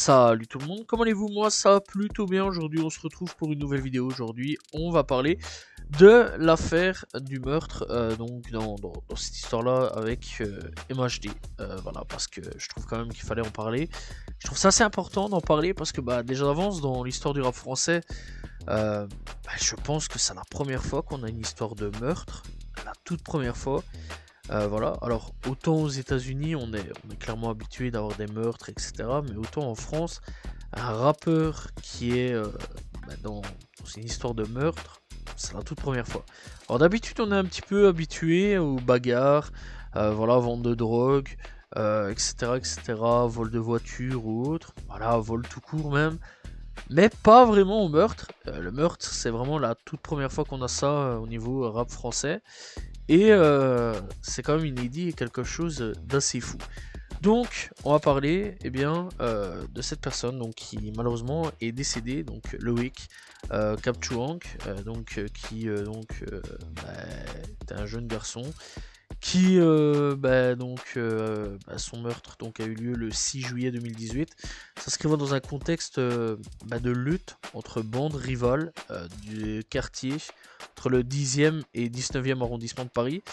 Salut tout le monde, comment allez-vous? Moi ça va plutôt bien. Aujourd'hui on se retrouve pour une nouvelle vidéo. Aujourd'hui on va parler de l'affaire du meurtre donc dans cette histoire là avec MHD. Voilà, parce que je trouve quand même qu'il fallait en parler. Je trouve ça assez important d'en parler parce que déjà d'avance dans l'histoire du rap français, je pense que c'est la première fois qu'on a une histoire de meurtre, la toute première fois. Voilà, alors autant aux États-Unis on est clairement habitué d'avoir des meurtres, etc. Mais autant en France, un rappeur qui est dans une histoire de meurtre, c'est la toute première fois. Alors d'habitude on est un petit peu habitué aux bagarres, voilà, vente de drogue, etc., etc., vol de voiture ou autre, voilà, vol tout court même. Mais pas vraiment au meurtre. Le meurtre, c'est vraiment la toute première fois qu'on a ça au niveau rap français. Et c'est quand même inédit et quelque chose d'assez fou. Donc, on va parler de cette personne donc, qui malheureusement est décédée, donc Loïc Kapchouang, qui est un jeune garçon qui son meurtre donc a eu lieu le 6 juillet 2018, s'inscrivant dans un contexte de lutte entre bandes rivales du quartier, entre le 10e et 19e arrondissement de Paris.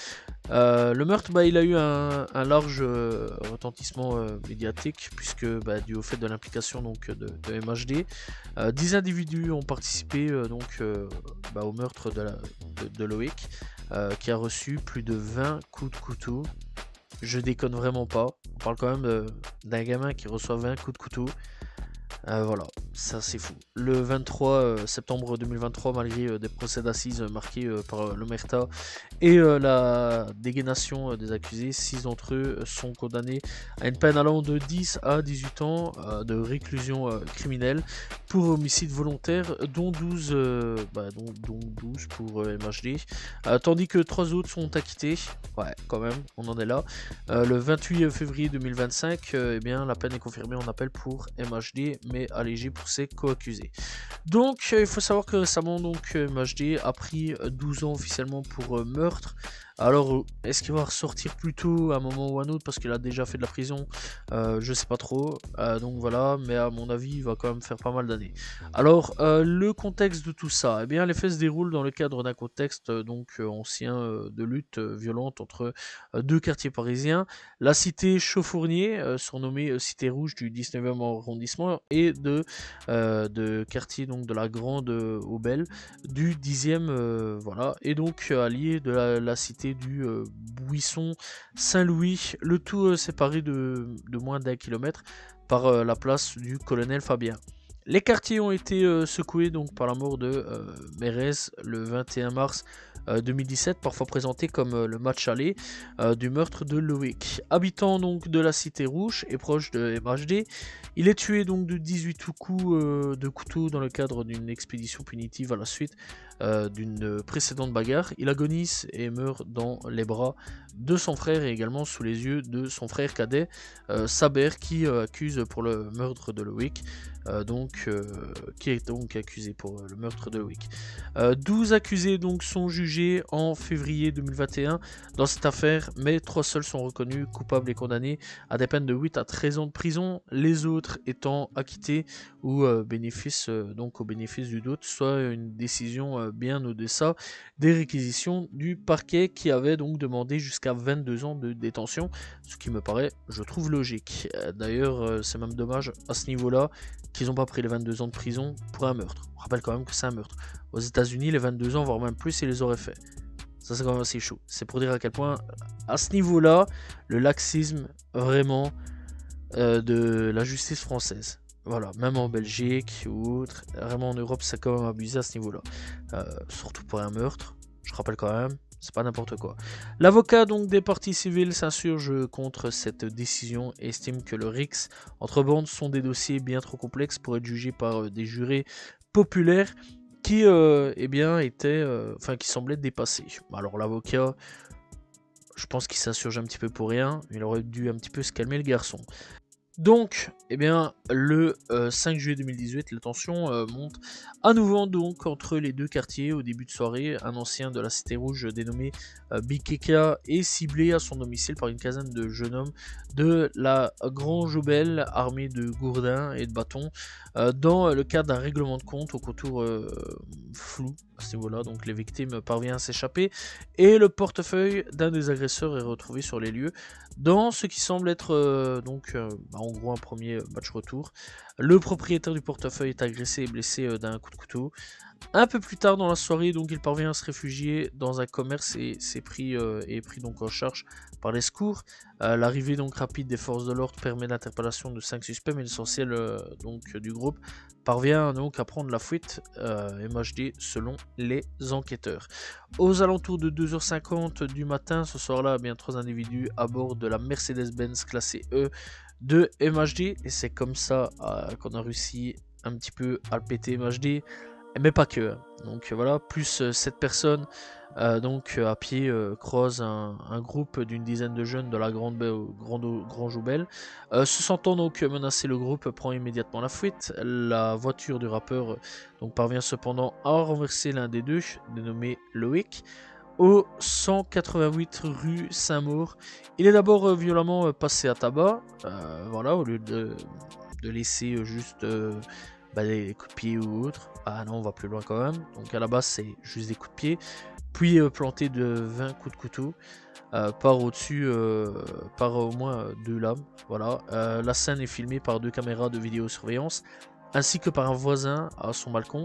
Le meurtre, il a eu un large retentissement médiatique, puisque dû au fait de l'implication de MHD, 10 individus ont participé au meurtre de Loïc, qui a reçu plus de 20 coups de couteau. Je déconne vraiment pas. On parle quand même d'un gamin qui reçoit 20 coups de couteau. Voilà, ça c'est fou. Le 23 septembre 2023, malgré des procès d'assises marqués par l'omerta et la dégaination des accusés, 6 d'entre eux sont condamnés à une peine allant de 10 à 18 ans de réclusion criminelle pour homicide volontaire, dont 12, dont 12 pour MHD, tandis que 3 autres sont acquittés. Ouais, quand même, on en est là. Le 28 février 2025, la peine est confirmée en appel pour MHD, mais allégée pour ses co-accusés. Donc, il faut savoir que récemment, MHD a pris 12 ans officiellement pour meurtre. Alors, est-ce qu'il va ressortir plus tôt à un moment ou à un autre parce qu'il a déjà fait de la prison? Je sais pas trop. Donc voilà, mais à mon avis, il va quand même faire pas mal d'années. Alors, le contexte de tout ça, les faits se déroulent dans le cadre d'un contexte ancien de lutte violente entre deux quartiers parisiens, la cité Chauffournier, surnommée Cité Rouge du 19e arrondissement, et de quartier de la Grande Aubelle du 10e, voilà, et donc allié de la cité du Buisson Saint-Louis, le tout séparé de moins d'1 kilomètre par la place du Colonel Fabien. Les quartiers ont été secoués par la mort de Mérez le 21 mars 2017, parfois présenté comme le match aller du meurtre de Loïc. Habitant de la cité rouge et proche de MHD, il est tué de 18 coups de couteau dans le cadre d'une expédition punitive à la suite d'une précédente bagarre. Il agonise et meurt dans les bras de son frère et également sous les yeux de son frère cadet Saber, qui accuse pour le meurtre de Loïc. Qui est donc accusé pour le meurtre de Loïc. 12 accusés sont jugés en février 2021 dans cette affaire, mais 3 seuls sont reconnus coupables et condamnés à des peines de 8 à 13 ans de prison, les autres étant acquittés ou au bénéfice du doute, soit une décision bien au-deçà des réquisitions du parquet, qui avait demandé jusqu'à 22 ans de détention, ce qui me paraît, je trouve, logique. D'ailleurs, c'est même dommage à ce niveau-là qu'ils n'ont pas pris les 22 ans de prison pour un meurtre. On rappelle quand même que c'est un meurtre. Aux États-Unis, les 22 ans, voire même plus, ils les auraient fait. Ça, c'est quand même assez chaud. C'est pour dire à quel point, à ce niveau-là, le laxisme vraiment de la justice française. Voilà, même en Belgique ou autre, vraiment en Europe, c'est quand même abusé à ce niveau-là. Surtout pour un meurtre, je rappelle quand même. C'est pas n'importe quoi. L'avocat des parties civiles s'insurge contre cette décision et estime que le RICS entre bandes sont des dossiers bien trop complexes pour être jugés par des jurés populaires qui qui semblaient dépassés. Alors l'avocat, je pense qu'il s'insurge un petit peu pour rien. Il aurait dû un petit peu se calmer, le garçon. Donc, eh bien, le 5 juillet 2018, la tension monte à nouveau donc entre les deux quartiers au début de soirée. Un ancien de la Cité Rouge dénommé Bikeka est ciblé à son domicile par une quinzaine de jeunes hommes de la Grange Aubel, armés de gourdins et de bâtons, dans le cadre d'un règlement de compte au contour flou à ce niveau-là. Donc, les victimes parviennent à s'échapper et le portefeuille d'un des agresseurs est retrouvé sur les lieux. Dans ce qui semble être en gros un premier match retour, le propriétaire du portefeuille est agressé et blessé d'un coup de couteau. Un peu plus tard dans la soirée, donc il parvient à se réfugier dans un commerce et est pris donc en charge par les secours. L'arrivée donc rapide des forces de l'ordre permet l'interpellation de 5 suspects, mais l'essentiel du groupe parvient donc à prendre la fuite, MHD selon les enquêteurs. Aux alentours de 2h50 du matin, ce soir-là, bien 3 individus à bord de la Mercedes-Benz classée E de MHD, et c'est comme ça qu'on a réussi un petit peu à le péter MHD. Mais pas que. Donc voilà, plus 7 personnes à pied croisent un groupe d'une dizaine de jeunes de la Grande Joubelle. Se sentant donc menacé, le groupe prend immédiatement la fuite. La voiture du rappeur parvient cependant à renverser l'un des deux, dénommé Loïc, au 188 rue Saint-Maur. Il est d'abord violemment passé à tabac, au lieu de laisser juste des coups de pied ou autre. Ah non, on va plus loin quand même. Donc à la base, c'est juste des coups de pied. Puis planté de 20 coups de couteau par au-dessus, par au moins 2 lames. Voilà. La scène est filmée par 2 caméras de vidéosurveillance ainsi que par un voisin à son balcon.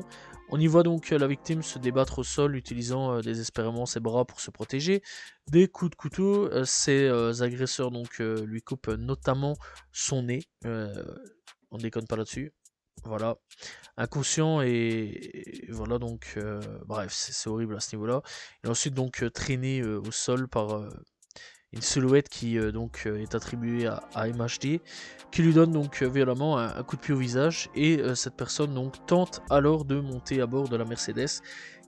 On y voit donc la victime se débattre au sol, utilisant désespérément ses bras pour se protéger des coups de couteau. Ces agresseurs lui coupent notamment son nez. On déconne pas là-dessus. Voilà, inconscient et voilà bref, c'est horrible à ce niveau-là. Et ensuite traîné au sol par une silhouette qui est attribuée à MHD, qui lui donne violemment un coup de pied au visage, et cette personne tente alors de monter à bord de la Mercedes,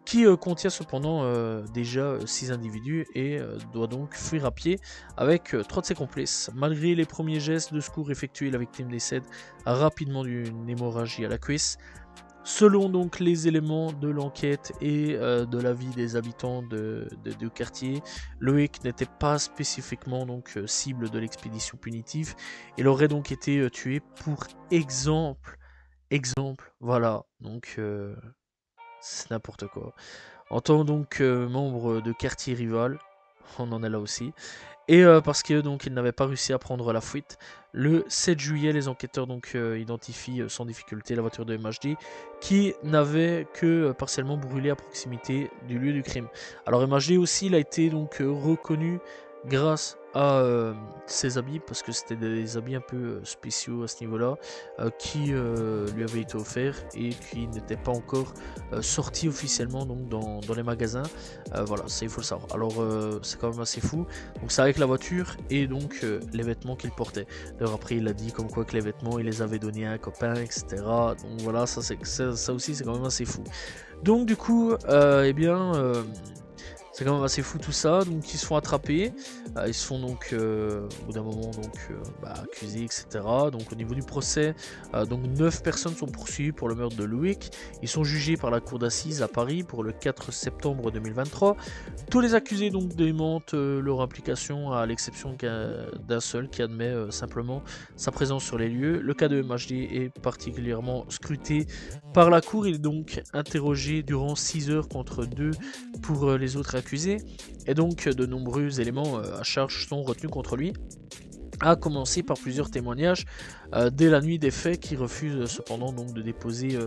qui contient cependant déjà 6 individus et doit donc fuir à pied avec 3 de ses complices. Malgré les premiers gestes de secours effectués, la victime décède rapidement d'une hémorragie à la cuisse. Selon les éléments de l'enquête et de l'avis des habitants du quartier, Loïc n'était pas spécifiquement cible de l'expédition punitive. Il aurait donc été tué pour exemple, voilà, c'est n'importe quoi. En tant membre de quartier rival, on en est là aussi, et parce que il n'avait pas réussi à prendre la fuite. Le 7 juillet, les enquêteurs identifient sans difficulté la voiture de MHD qui n'avait que partiellement brûlé à proximité du lieu du crime. Alors MHD aussi, il a été reconnu grâce à ses habits, parce que c'était des habits un peu spéciaux à ce niveau-là, qui lui avaient été offerts et qui n'étaient pas encore sortis officiellement dans les magasins. Voilà, ça il faut le savoir. Alors c'est quand même assez fou. Donc c'est avec la voiture et les vêtements qu'il portait. D'ailleurs après il a dit comme quoi que les vêtements il les avait donnés à un copain, etc. Donc voilà, ça aussi c'est quand même assez fou. Donc du coup, c'est quand même assez fou tout ça. Donc ils se font attraper, ils se font au bout d'un moment accusés, etc. Donc au niveau du procès, 9 personnes sont poursuivies pour le meurtre de Loïc. Ils sont jugés par la cour d'assises à Paris pour le 4 septembre 2023. Tous les accusés démentent leur implication, à l'exception d'un seul qui admet simplement sa présence sur les lieux. Le cas de MHD est particulièrement scruté par la cour. Il est donc interrogé durant 6 heures contre 2 pour les autres accusés, et de nombreux éléments à charge sont retenus contre lui, à commencer par plusieurs témoignages dès la nuit des faits, qui refuse cependant de déposer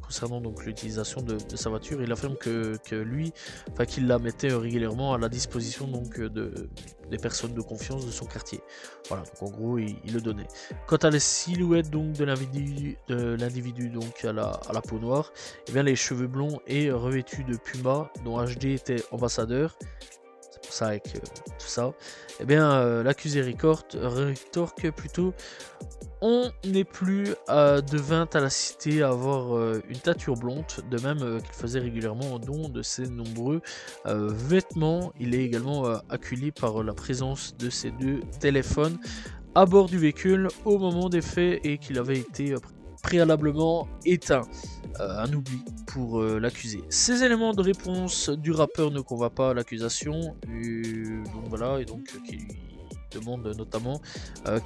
concernant l'utilisation de sa voiture. Il affirme qu'il la mettait régulièrement à la disposition des personnes de confiance de son quartier. Voilà, donc en gros il le donnait. Quant à la silhouette de l'individu à la peau noire, les cheveux blonds et revêtus de puma, dont HD était ambassadeur. c'est pour ça avec tout ça. Eh bien, l'accusé rétorque plutôt. On n'est plus de 20 à l'assister à avoir une tâture blonde, de même qu'il faisait régulièrement don de ses nombreux vêtements. Il est également acculé par la présence de ses 2 téléphones à bord du véhicule au moment des faits et qu'il avait été préalablement éteint. Un oubli pour l'accusé. Ces éléments de réponse du rappeur ne convainquent pas l'accusation, donc voilà, et donc qui lui demande notamment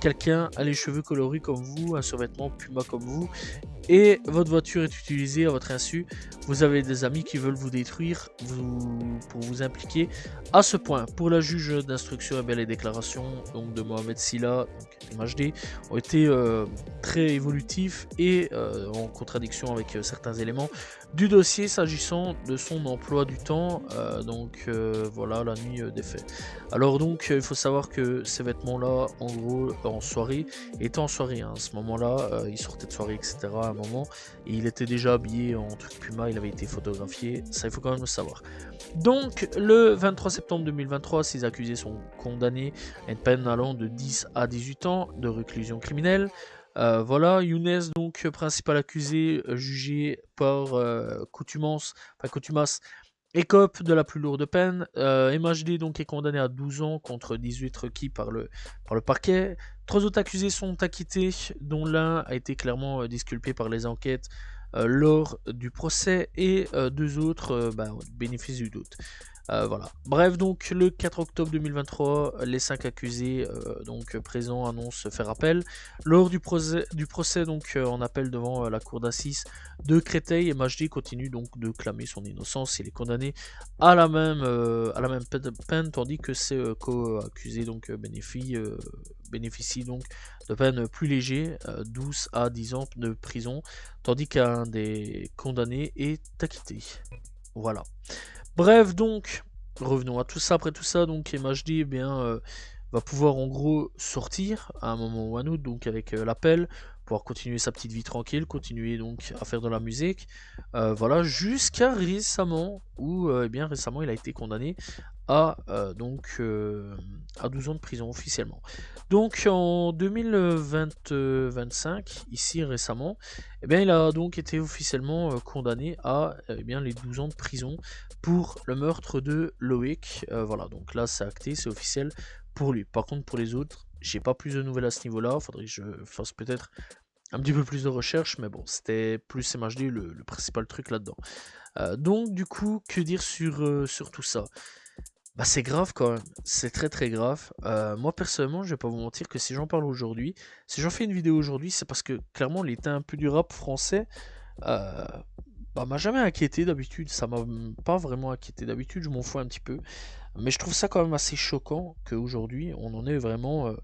quelqu'un a les cheveux colorés comme vous, un survêtement Puma comme vous, et votre voiture est utilisée à votre insu. Vous avez des amis qui veulent vous détruire pour vous impliquer à ce point. Pour la juge d'instruction, les déclarations donc, de Mohamed Silla, donc MHD, ont été très évolutifs et en contradiction avec certains éléments du dossier s'agissant de son emploi du temps, voilà la nuit des faits. Alors donc il faut savoir que ces vêtements là en gros en soirée, étaient en soirée hein, à ce moment là, il sortait de soirée etc à un moment, et il était déjà habillé en truc Puma, il avait été photographié, ça il faut quand même le savoir. Donc le 23 septembre 2023, ces accusés sont condamnés à une peine allant de 10 à 18 ans de réclusion criminelle. Voilà, Younes, donc principal accusé, jugé par Contumace, écope de la plus lourde peine. MHD donc est condamné à 12 ans contre 18 requis par le parquet. 3 autres accusés sont acquittés, dont l'un a été clairement disculpé par les enquêtes lors du procès et 2 autres bénéficient du doute. Voilà. Bref, donc le 4 octobre 2023, les 5 accusés présents annoncent faire appel. Lors du procès donc en appel devant la cour d'assises de Créteil, MHD continue donc de clamer son innocence. Il est condamné à la même peine, tandis que ses co-accusés donc bénéficient donc de peines plus légères, 12 à 10 ans de prison, tandis qu'un des condamnés est acquitté. Voilà. Bref, donc, revenons à tout ça. Après tout ça, donc MHD va pouvoir en gros sortir à un moment ou à un autre, donc avec l'appel, pouvoir continuer sa petite vie tranquille, continuer donc à faire de la musique, voilà, jusqu'à récemment, où récemment il a été condamné à 12 ans de prison officiellement. Donc en 2025, ici récemment, il a donc été officiellement condamné à les 12 ans de prison pour le meurtre de Loïc. Voilà, donc là c'est acté, c'est officiel pour lui. Par contre pour les autres, j'ai pas plus de nouvelles à ce niveau-là, faudrait que je fasse peut-être un petit peu plus de recherche, mais bon, c'était plus MHD le principal truc là-dedans. Donc du coup, que dire sur tout ça? Bah c'est grave quand même, c'est très très grave. Moi personnellement, je vais pas vous mentir que si j'en parle aujourd'hui, si j'en fais une vidéo aujourd'hui, c'est parce que clairement l'état un peu du rap français m'a jamais inquiété d'habitude, ça m'a pas vraiment inquiété d'habitude, je m'en fous un petit peu. Mais je trouve ça quand même assez choquant qu'aujourd'hui on en est vraiment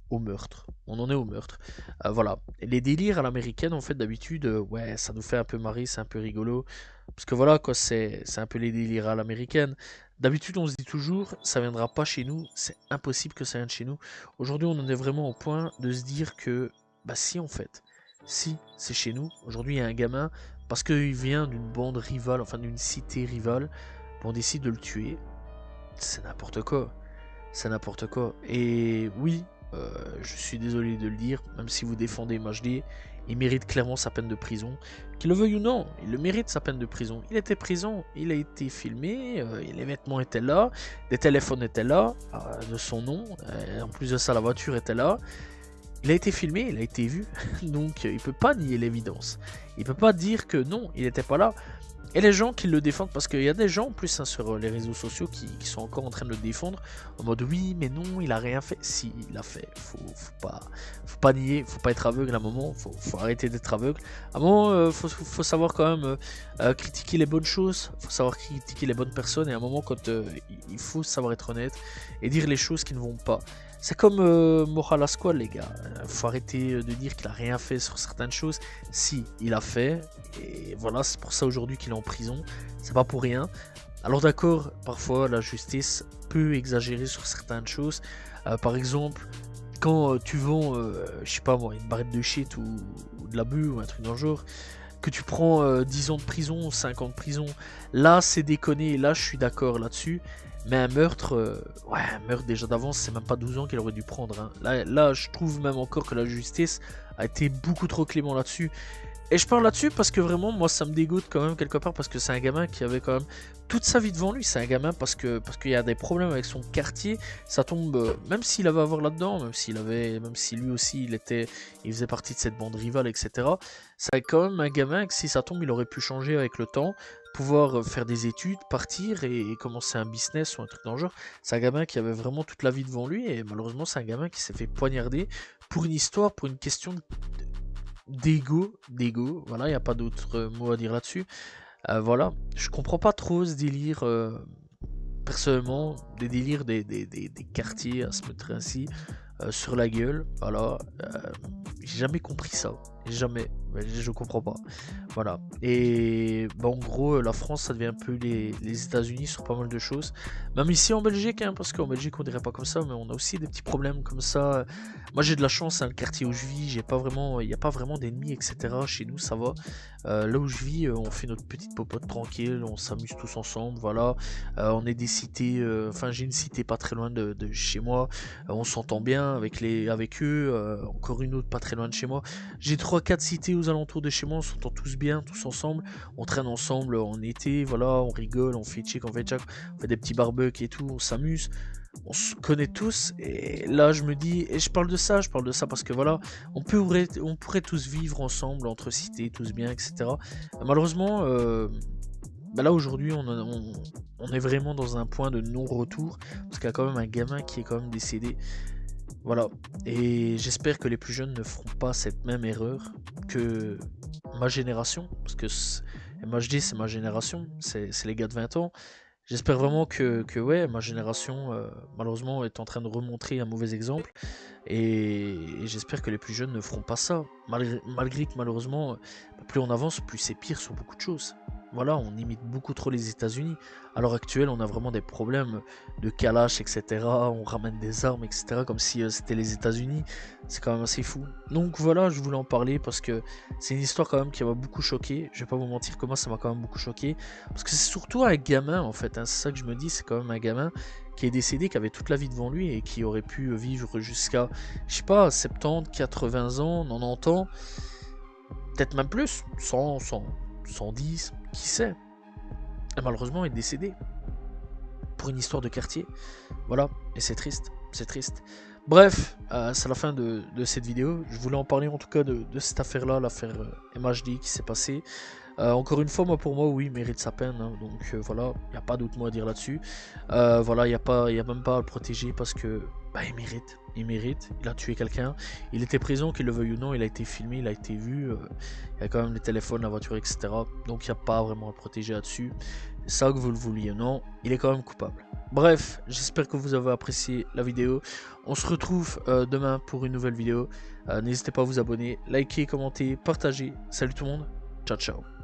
au meurtre. On en est au meurtre. Voilà. Les délires à l'américaine, en fait, d'habitude, ouais, ça nous fait un peu marrer, c'est un peu rigolo. Parce que voilà, quoi, c'est un peu les délires à l'américaine. D'habitude, on se dit toujours, ça viendra pas chez nous, c'est impossible que ça vienne chez nous. Aujourd'hui, on en est vraiment au point de se dire que, bah si, en fait, si, c'est chez nous. Aujourd'hui, il y a un gamin, parce qu'il vient d'une bande rivale, enfin d'une cité rivale, on décide de le tuer. C'est n'importe quoi. C'est n'importe quoi. Et oui, je suis désolé de le dire, même si vous défendez MHD, il mérite clairement sa peine de prison. Qu'il le veuille ou non, il le mérite sa peine de prison. Il était présent, il a été filmé, les vêtements étaient là, les téléphones étaient là, de son nom, en plus de ça la voiture était là. Il a été filmé, il a été vu, donc il peut pas nier l'évidence. Il peut pas dire que non, il n'était pas là. Et les gens qui le défendent, parce qu'il y a des gens en plus sur les réseaux sociaux qui sont encore en train de le défendre, en mode oui mais non il a rien fait. Si, il a fait, faut pas nier, faut pas être aveugle à un moment, faut arrêter d'être aveugle. À un moment faut savoir quand même critiquer les bonnes choses, faut savoir critiquer les bonnes personnes, et à un moment quand il faut savoir être honnête et dire les choses qui ne vont pas. C'est comme Moral à Squad les gars, faut arrêter de dire qu'il a rien fait sur certaines choses. Si, il a fait, et voilà, c'est pour ça aujourd'hui qu'il est en prison, c'est pas pour rien. Alors d'accord, parfois la justice peut exagérer sur certaines choses, par exemple, quand tu vends, je sais pas moi, une barrette de shit ou de l'abus ou un truc dans le genre, que tu prends 10 ans de prison, 5 ans de prison, là c'est déconné, là je suis d'accord là-dessus. Mais un meurtre, ouais, un meurtre déjà d'avance, c'est même pas 12 ans qu'il aurait dû prendre. Hein. Là, je trouve même encore que la justice a été beaucoup trop clément là-dessus. Et je parle là-dessus parce que vraiment, moi, ça me dégoûte quand même quelque part parce que c'est un gamin qui avait quand même toute sa vie devant lui. C'est un gamin parce qu'il y a des problèmes avec son quartier. Ça tombe, même s'il avait à voir là-dedans, même si lui aussi il faisait partie de cette bande rivale, etc. C'est quand même un gamin que si ça tombe, il aurait pu changer avec le temps, pouvoir faire des études, partir et commencer un business ou un truc dans le genre. C'est un gamin qui avait vraiment toute la vie devant lui et malheureusement, c'est un gamin qui s'est fait poignarder pour une histoire, pour une question d'ego, voilà, il n'y a pas d'autre mot à dire là-dessus. Voilà, je comprends pas trop ce délire, personnellement, des délires des quartiers à se mettre ainsi sur la gueule, voilà. J'ai jamais compris ça, jamais, je comprends pas. Voilà, et bah, en gros, la France, ça devient un peu les États-Unis sur pas mal de choses. Même ici en Belgique, hein, parce qu'en Belgique, on dirait pas comme ça, mais on a aussi des petits problèmes comme ça. Moi, j'ai de la chance, hein, le quartier où je vis, il n'y a pas vraiment d'ennemis, etc. Chez nous, ça va. Là où je vis, on fait notre petite popote tranquille, on s'amuse tous ensemble, voilà. On est des cités, enfin, j'ai une cité pas très loin de chez moi. On s'entend bien avec eux, encore une autre pas très loin de chez moi. J'ai 3-4 cités aux alentours de chez moi, on s'entend tous bien, tous ensemble. On traîne ensemble en été, voilà, on rigole, on fait chick, on fait des petits barbecues et tout, on s'amuse. On se connaît tous, et là je me dis, et je parle de ça parce que voilà, on pourrait tous vivre ensemble, entre cités, tous bien, etc. Malheureusement, bah là aujourd'hui on est vraiment dans un point de non-retour, parce qu'il y a quand même un gamin qui est quand même décédé. Voilà, et j'espère que les plus jeunes ne feront pas cette même erreur que ma génération, parce que moi je dis c'est ma génération, c'est les gars de 20 ans. J'espère vraiment que ouais, ma génération, malheureusement, est en train de remontrer un mauvais exemple. Et j'espère que les plus jeunes ne feront pas ça. Malgré que malheureusement, plus on avance, plus c'est pire sur beaucoup de choses. Voilà, on imite beaucoup trop les États-Unis. À l'heure actuelle, on a vraiment des problèmes de calage, etc. On ramène des armes, etc. Comme si c'était les États-Unis. C'est quand même assez fou. Donc voilà, je voulais en parler parce que c'est une histoire quand même qui m'a beaucoup choqué. Je vais pas vous mentir que moi, ça m'a quand même beaucoup choqué. Parce que c'est surtout un gamin en fait. Hein. C'est ça que je me dis, c'est quand même un gamin qui est décédé, qui avait toute la vie devant lui et qui aurait pu vivre jusqu'à, je sais pas, 70, 80 ans, 90 ans, peut-être même plus, 100, 110, qui sait. Et malheureusement, il est décédé pour une histoire de quartier. Voilà, et c'est triste, c'est triste. Bref, c'est la fin de cette vidéo. Je voulais en parler en tout cas de cette affaire-là, l'affaire MHD qui s'est passée. Encore une fois, pour moi, oui, il mérite sa peine. Hein, donc voilà, il n'y a pas d'autre mot à dire là-dessus. Voilà, il n'y a même pas à le protéger parce que bah, il mérite. Il mérite. Il a tué quelqu'un. Il était présent, qu'il le veuille ou non. Il a été filmé, il a été vu. Il y a quand même les téléphones, la voiture, etc. Donc il n'y a pas vraiment à le protéger là-dessus. Ça, que vous le vouliez ou non, il est quand même coupable. Bref, j'espère que vous avez apprécié la vidéo. On se retrouve demain pour une nouvelle vidéo. N'hésitez pas à vous abonner, liker, commenter, partager. Salut tout le monde. Ciao, ciao.